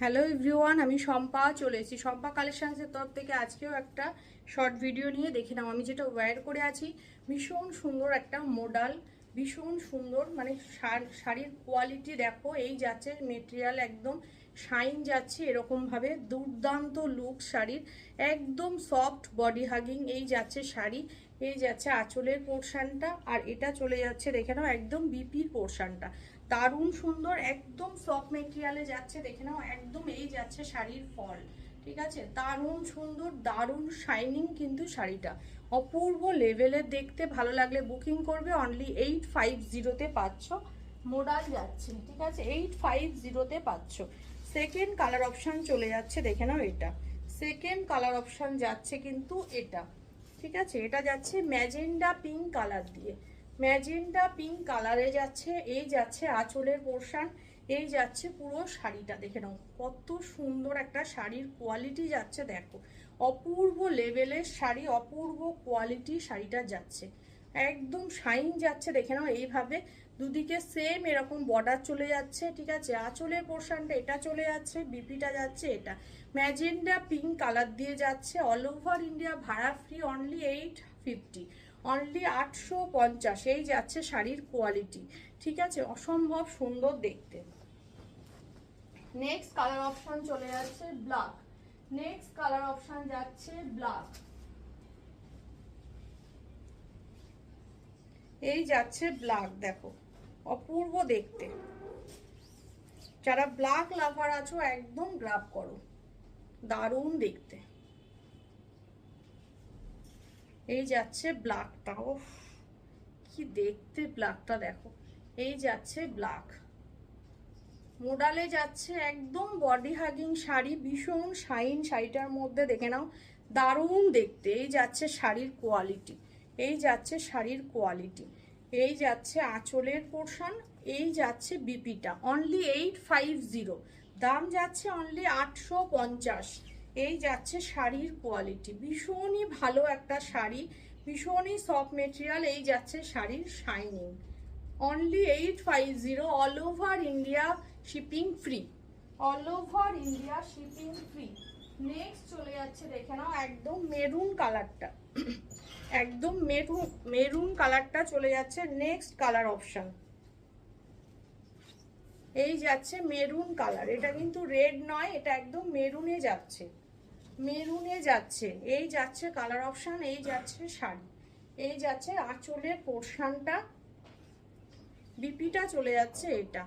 Hello everyone, আমি শম্পা চলে এসেছি শম্পা কালেকশনসের তরফ থেকে। আজকেও একটা শর্ট ভিডিও নিয়ে দেখে নাও। আমি যেটা ওয়্যার করে আছি ভীষণ সুন্দর একটা মডেল, ভীষণ সুন্দর, মানে শাড়ির কোয়ালিটি দেখো। এই যাচ্ছে মেটেরিয়াল একদম শাইন যাচ্ছে এরকমভাবে, দুর্দান্ত লুক শাড়ির, একদম সফট বডি হাগিং। এই যাচ্ছে শাড়ি, এই যাচ্ছে আঁচলের পোর্শনটা, আর এটা চলে যাচ্ছে দেখে নাও একদম বিপির পোর্শনটা। দারুণ সুন্দর, একদম সফট মেটেরিয়ালে যাচ্ছে দেখে নাও একদম। এই যাচ্ছে শাড়ির ফল, ঠিক আছে, দারুণ সুন্দর, দারুণ শাইনিং কিন্তু শাড়িটা অপূর্ব লেভেলের। দেখতে ভালো লাগলে বুকিং করবে। অনলি 850-তে পাচ্ছ মোডাল যাচ্ছে, ঠিক আছে, 850-তে পাচ্ছ। সেকেন্ড কালার অপশান চলে যাচ্ছে দেখে নাও, এটা সেকেন্ড কালার অপশান যাচ্ছে কিন্তু এটা, ঠিক আছে। এটা যাচ্ছে ম্যাজেন্ডা পিঙ্ক কালার দিয়ে, ম্যাজেন্ডা পিঙ্ক কালারে যাচ্ছে। এই যাচ্ছে আঁচলের পোর্শন, এই যাচ্ছে পুরো শাড়িটা দেখে নাও কত সুন্দর একটা শাড়ির কোয়ালিটি যাচ্ছে দেখো। অপূর্ব লেভেলের শাড়ি, অপূর্ব কোয়ালিটি শাড়িটা যাচ্ছে, একদম শাইন যাচ্ছে দেখে নাও। এইভাবে দুদিকে সেম এরকম বর্ডার চলে যাচ্ছে, ঠিক আছে। আঁচলের পোর্শনটা এটা চলে যাচ্ছে, বিপিটা যাচ্ছে এটা ম্যাজেন্ডা পিঙ্ক কালার দিয়ে যাচ্ছে। অল ওভার ইন্ডিয়া ভাড়া ফ্রি, অনলি 850, অনলি 850। এই যাচ্ছে শাড়ির কোয়ালিটি, ঠিক আছে, অসম্ভব সুন্দর দেখতে। নেক্সট কালার অপশন চলে যাচ্ছে ব্ল্যাক, নেক্সট কালার অপশন যাচ্ছে ব্ল্যাক। এই যাচ্ছে ব্ল্যাক, দেখো অপূর্ব দেখতে। যারা ব্ল্যাক লাভার আছো একদম গ্রাব করো, দারুণ দেখতে। এই যাচ্ছে ব্ল্যাকটা, ও কি দেখতে ব্ল্যাকটা দেখো। এই যাচ্ছে ব্ল্যাক মোডালে যাচ্ছে, একদম বডি হাগিং শাড়ি, ভীষণ শাইন শাড়িটার মধ্যে দেখে নাও, দারুণ দেখতে। এই যাচ্ছে শাড়ির কোয়ালিটি, এই যাচ্ছে শাড়ির কোয়ালিটি। এই যাচ্ছে আঁচলের পোর্শন, এই যাচ্ছে বিপিটা। অনলি 850, দাম যাচ্ছে অনলি 850। এই যাচ্ছে শাড়ির কোয়ালিটি, ভীষণই ভালো একটা শাড়ি, ভীষণই সফট মেটেরিয়াল। এই যাচ্ছে শাড়ির shining, only 850, all over India shipping free, all over India shipping free. Next চলে যাচ্ছে দেখে নাও একদম মেরুন কালারটা, একদম মেরুন মেরুন কালারটা চলে যাচ্ছে নেক্সট কালার অপশন। এই যাচ্ছে মেরুন কালার, এটা কিন্তু রেড নয়, এটা একদম মেরুনে যাচ্ছে, মেরুনে যাচ্ছে। এই যাচ্ছে কালার অপশন, এই যাচ্ছে শাড়ি, এই যাচ্ছে আঁচলের পোর্শনটা, বিপিটা চলে যাচ্ছে এটা।